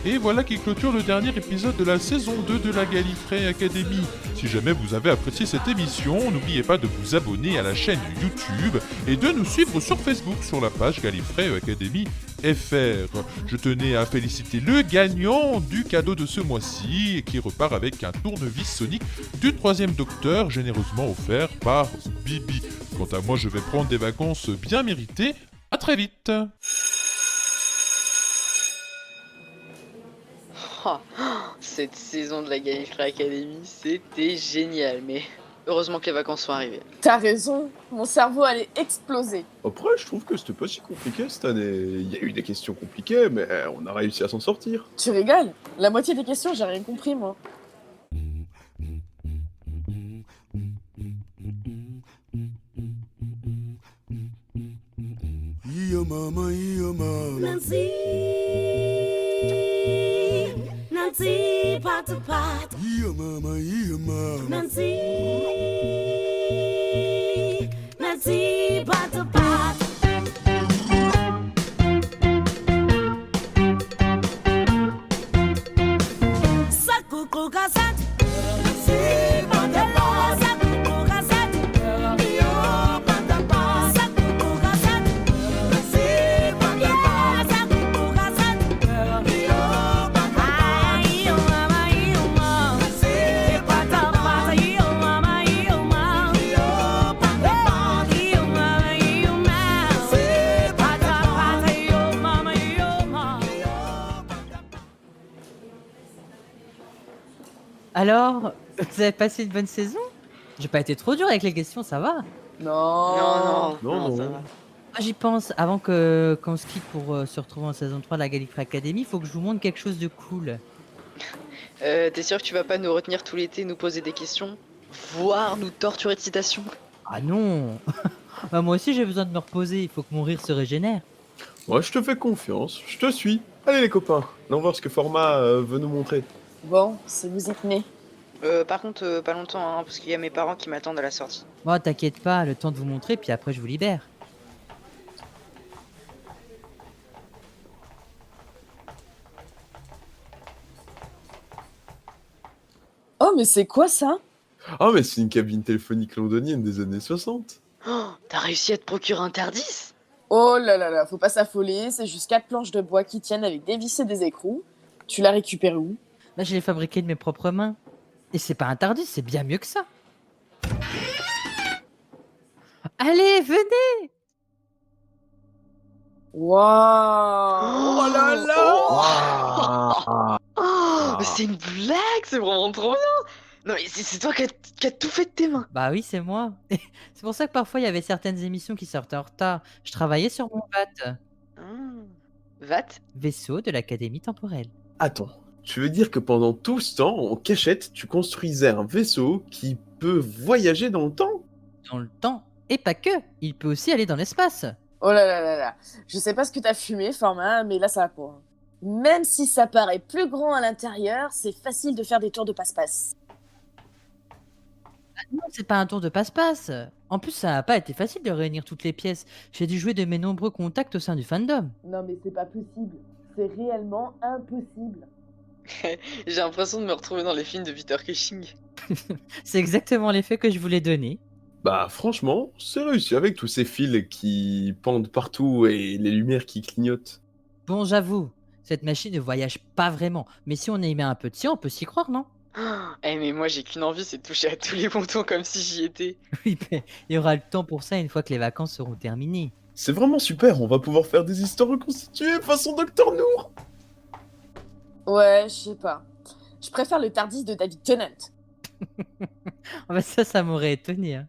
Et voilà qui clôture le dernier épisode de la saison 2 de la Gallifrey Academy. Si jamais vous avez apprécié cette émission, n'oubliez pas de vous abonner à la chaîne YouTube et de nous suivre sur Facebook sur la page Gallifrey Academy FR. Je tenais à féliciter le gagnant du cadeau de ce mois-ci et qui repart avec un tournevis sonique du 3e Docteur généreusement offert par Bibi. Quant à moi, je vais prendre des vacances bien méritées. À très vite. Oh, cette saison de la Gallifrey Academy, c'était génial, mais heureusement que les vacances sont arrivées. T'as raison, mon cerveau allait exploser. Après, je trouve que c'était pas si compliqué cette année. Il y a eu des questions compliquées, mais on a réussi à s'en sortir. Tu rigoles? La moitié des questions, j'ai rien compris, moi. Nancy, Nancy, pot to pot. Nancy, Nancy, pot to pot. Sakuku gasat. Nancy, pot to pot. Sakuku gasat. Yo, pot to pot. Sakuku gasat. Nancy, pot to pot. Sakuku gasat. Yo, pot to pot. Yo, mama, yo, mama. Nancy, pot to pot. Yo, mama, yo, mama. Yo, pot to pot. Yo, mama, yo, mama. Nancy, pot to pot. Yo, mama, yo, mama. Alors, vous avez passé une bonne saison? J'ai pas été trop dur avec les questions, ça va? Non. Non. ça va. Moi, j'y pense, avant qu'on se quitte pour se retrouver en saison 3 de la Gallifrey Academy, il faut que je vous montre quelque chose de cool. T'es sûr que tu vas pas nous retenir tout l'été, nous poser des questions, voire nous torturer de citations? Ah non. Bah, moi aussi j'ai besoin de me reposer, il faut que mon rire se régénère. Ouais, je te fais confiance, je te suis. Allez les copains, allons voir ce que Format veut nous montrer. Bon, si vous y tenez. Par contre, pas longtemps, hein, parce qu'il y a mes parents qui m'attendent à la sortie. Bon, t'inquiète pas, le temps de vous montrer, puis après je vous libère. Oh, mais c'est quoi ça? Ah mais c'est une cabine téléphonique londonienne des années 60. Oh, t'as réussi à te procurer un Tardis? Oh là là là, faut pas s'affoler, c'est juste 4 planches de bois qui tiennent avec des vis et des écrous. Tu l'as récupéré où? Là, je l'ai fabriqué de mes propres mains. Et c'est pas un Tardis, c'est bien mieux que ça. Allez, venez. Waouh! Oh là là! Oh, mais c'est une blague, c'est vraiment trop bien! Non mais c'est toi qui as tout fait de tes mains! Bah oui, c'est moi. C'est pour ça que parfois il y avait certaines émissions qui sortaient en retard. Je travaillais sur mon VAT, VAT? vaisseau de l'Académie temporelle. Attends, tu veux dire que pendant tout ce temps, en cachette, tu construisais un vaisseau qui peut voyager dans le temps? Dans le temps, et pas que, il peut aussi aller dans l'espace. Oh là là là là. Je sais pas ce que t'as fumé, Format, mais là ça va pas. Même si ça paraît plus grand à l'intérieur, c'est facile de faire des tours de passe-passe. Non, c'est pas un tour de passe-passe. En plus, ça n'a pas été facile de réunir toutes les pièces. J'ai dû jouer de mes nombreux contacts au sein du fandom. Non mais c'est pas possible. C'est réellement impossible. J'ai l'impression de me retrouver dans les films de Peter Cushing. C'est exactement l'effet que je voulais donner. Bah franchement, c'est réussi avec tous ces fils qui pendent partout et les lumières qui clignotent. Bon, j'avoue, cette machine ne voyage pas vraiment. Mais si on y met un peu de sien, on peut s'y croire, non? Mais moi j'ai qu'une envie, c'est de toucher à tous les boutons comme si j'y étais. Oui, mais il y aura le temps pour ça une fois que les vacances seront terminées. C'est vraiment super, on va pouvoir faire des histoires reconstituées façon Docteur Noor. Ouais, je sais pas. Je préfère le Tardis de David Tennant. Ah bah ça m'aurait étonné, hein.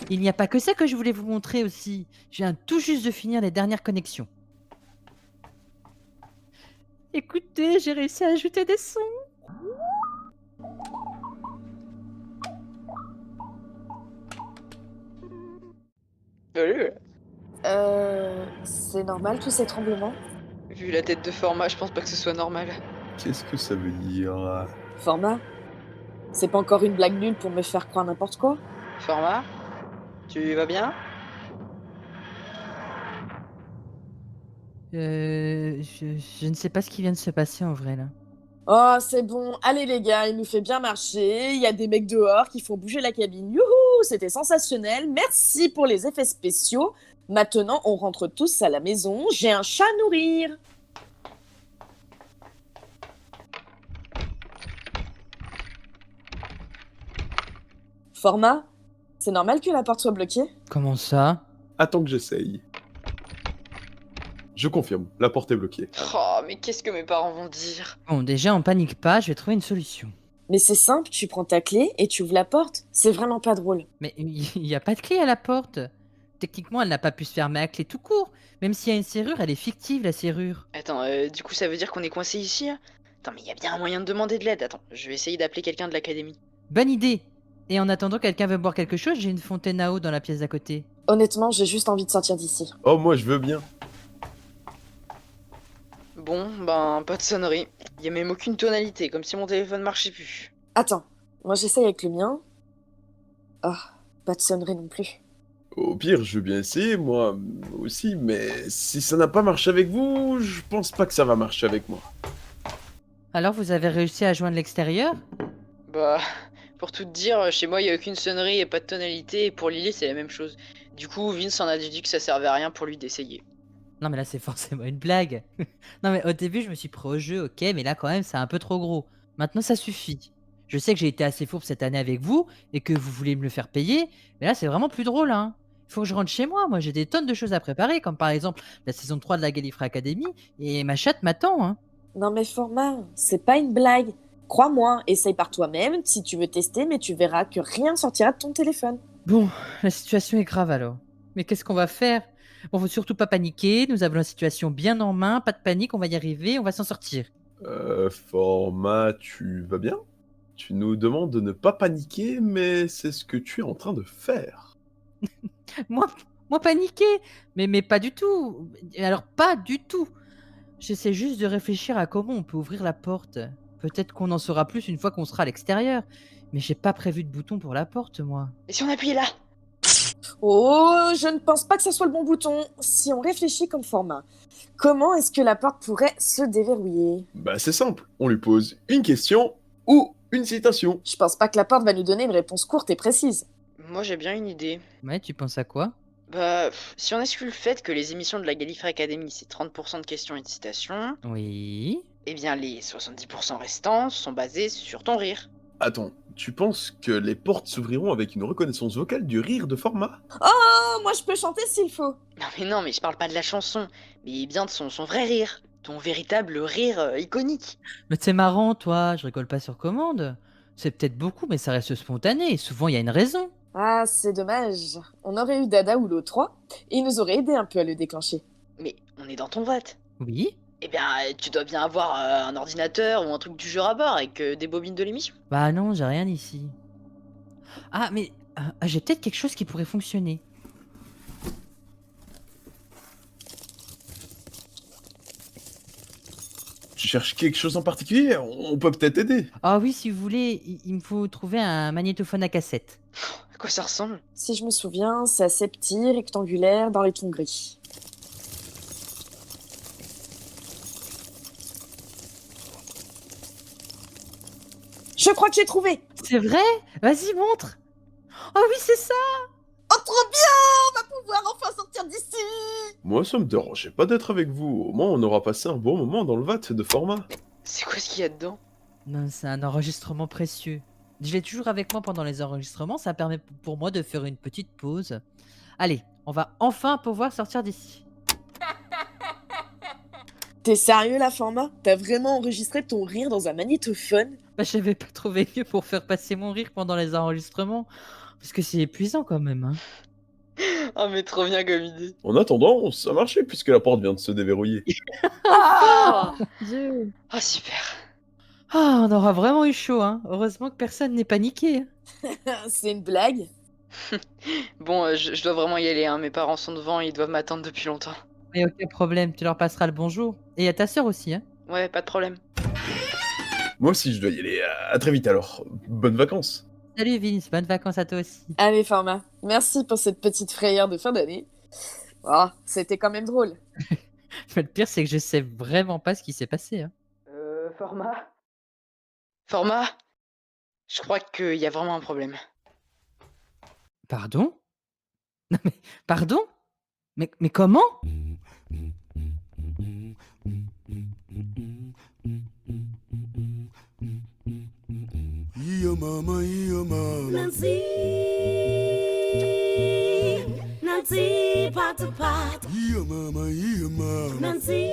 Il n'y a pas que ça que je voulais vous montrer aussi. Je viens tout juste de finir les dernières connexions. Écoutez, j'ai réussi à ajouter des sons. C'est normal tous ces tremblements? Vu la tête de Format, je pense pas que ce soit normal. Qu'est-ce que ça veut dire? Format? C'est pas encore une blague nulle pour me faire croire n'importe quoi? Format? Tu vas bien? Je ne sais pas ce qui vient de se passer en vrai là. Oh, c'est bon. Allez, les gars, il nous fait bien marcher. Il y a des mecs dehors qui font bouger la cabine. Youhou, c'était sensationnel. Merci pour les effets spéciaux. Maintenant, on rentre tous à la maison. J'ai un chat à nourrir. Format, c'est normal que la porte soit bloquée? Comment ça? Attends que j'essaye. Je confirme, la porte est bloquée. Oh, mais qu'est-ce que mes parents vont dire? Bon, déjà, on panique pas, je vais trouver une solution. Mais c'est simple, tu prends ta clé et tu ouvres la porte. C'est vraiment pas drôle. Mais il n'y a pas de clé à la porte. Techniquement, elle n'a pas pu se fermer à clé tout court. Même s'il y a une serrure, elle est fictive, la serrure. Attends, du coup ça veut dire qu'on est coincé ici hein? Attends, mais il y a bien un moyen de demander de l'aide. Attends, je vais essayer d'appeler quelqu'un de l'académie. Bonne idée. Et en attendant, quelqu'un veut boire quelque chose, j'ai une fontaine à eau dans la pièce d'à côté. Honnêtement, j'ai juste envie de sortir d'ici. Oh, moi je veux bien. Bon, ben, pas de sonnerie. Il y a même aucune tonalité, comme si mon téléphone marchait plus. Attends, moi j'essaye avec le mien. Ah, pas de sonnerie non plus. Au pire, je veux bien essayer, moi aussi, mais si ça n'a pas marché avec vous, je pense pas que ça va marcher avec moi. Alors, vous avez réussi à joindre l'extérieur? Bah, pour tout te dire, chez moi il y a aucune sonnerie et pas de tonalité, et pour Lily c'est la même chose. Du coup, Vince en a dit que ça servait à rien pour lui d'essayer. Non, mais là, c'est forcément une blague. Non, mais au début, je me suis pris au jeu, ok, mais là, quand même, c'est un peu trop gros. Maintenant, ça suffit. Je sais que j'ai été assez fourbe cette année avec vous et que vous voulez me le faire payer, mais là, c'est vraiment plus drôle, hein. Il faut que je rentre chez moi. Moi, j'ai des tonnes de choses à préparer, comme par exemple la saison 3 de la Gallifrey Academy, et ma chatte m'attend, hein. Non mais Format, c'est pas une blague. Crois-moi, essaye par toi-même si tu veux tester, mais tu verras que rien ne sortira de ton téléphone. Bon, la situation est grave alors. Mais qu'est-ce qu'on va faire? Bon, faut surtout pas paniquer. Nous avons la situation bien en main. Pas de panique, on va y arriver, on va s'en sortir. Format, tu vas bien? Tu nous demandes de ne pas paniquer, mais c'est ce que tu es en train de faire. Moi, moi paniquer? Mais pas du tout. Alors, pas du tout. J'essaie juste de réfléchir à comment on peut ouvrir la porte. Peut-être qu'on en saura plus une fois qu'on sera à l'extérieur. Mais j'ai pas prévu de bouton pour la porte, moi. Et si on appuyait là? Oh, je ne pense pas que ça soit le bon bouton. Si on réfléchit comme Format, comment est-ce que la porte pourrait se déverrouiller? Bah c'est simple, on lui pose une question ou une citation. Je pense pas que la porte va nous donner une réponse courte et précise. Moi j'ai bien une idée. Ouais, tu penses à quoi? Bah, si on exclut le fait que les émissions de la Gallifrey Academy c'est 30% de questions et de citations, Oui. eh bien les 70% restants sont basés sur ton rire. Attends, tu penses que les portes s'ouvriront avec une reconnaissance vocale du rire de Format? Oh, moi je peux chanter s'il faut. Non mais je parle pas de la chanson, mais bien de son vrai rire. Ton véritable rire iconique. Mais c'est marrant, toi. Je rigole pas sur commande. C'est peut-être beaucoup, mais ça reste spontané. Et souvent, il y a une raison. Ah, c'est dommage. On aurait eu Dada ou l'O3 et il nous aurait aidé un peu à le déclencher. Mais on est dans ton vote. Oui. Eh bien, tu dois bien avoir un ordinateur ou un truc du genre à bord avec des bobines de l'émission. Bah non, j'ai rien ici. Ah, mais j'ai peut-être quelque chose qui pourrait fonctionner. Tu cherches quelque chose en particulier? On peut peut-être aider. Ah oui, si vous voulez, il me faut trouver un magnétophone à cassette. À quoi ça ressemble? Si je me souviens, c'est assez petit, rectangulaire, dans les tons gris. Je crois que j'ai trouvé. C'est vrai? Vas-y, montre. Oh oui, c'est ça. Oh, trop bien! On va pouvoir enfin sortir d'ici! Moi, ça me dérangeait pas d'être avec vous. Au moins, on aura passé un bon moment dans le VAT de Format. C'est quoi ce qu'il y a dedans? Non, c'est un enregistrement précieux. Je l'ai toujours avec moi pendant les enregistrements, ça permet pour moi de faire une petite pause. Allez, on va enfin pouvoir sortir d'ici. T'es sérieux là, Format? T'as vraiment enregistré ton rire dans un magnétophone? Bah, j'avais pas trouvé mieux pour faire passer mon rire pendant les enregistrements. Parce que c'est épuisant quand même, hein. Oh mais trop bien comme idée. En attendant, ça marchait puisque la porte vient de se déverrouiller. Ah, Dieu. ah super. Ah, on aura vraiment eu chaud, hein. Heureusement que personne n'est paniqué. C'est une blague? Bon, je dois vraiment y aller, hein. Mes parents sont devant et ils doivent m'attendre depuis longtemps. Mais aucun problème, tu leur passeras le bonjour. Et à ta sœur aussi, hein. Ouais, pas de problème. Moi aussi, je dois y aller. À très vite alors. Bonnes vacances. Salut Vince, bonnes vacances à toi aussi. Allez, Format, merci pour cette petite frayeur de fin d'année. Oh, c'était quand même drôle. Mais le pire, c'est que je sais vraiment pas ce qui s'est passé. Hein. Format, je crois qu'il y a vraiment un problème. Pardon? Non mais, pardon? Mais comment? Nancy, Nancy, pot to pot. Nancy,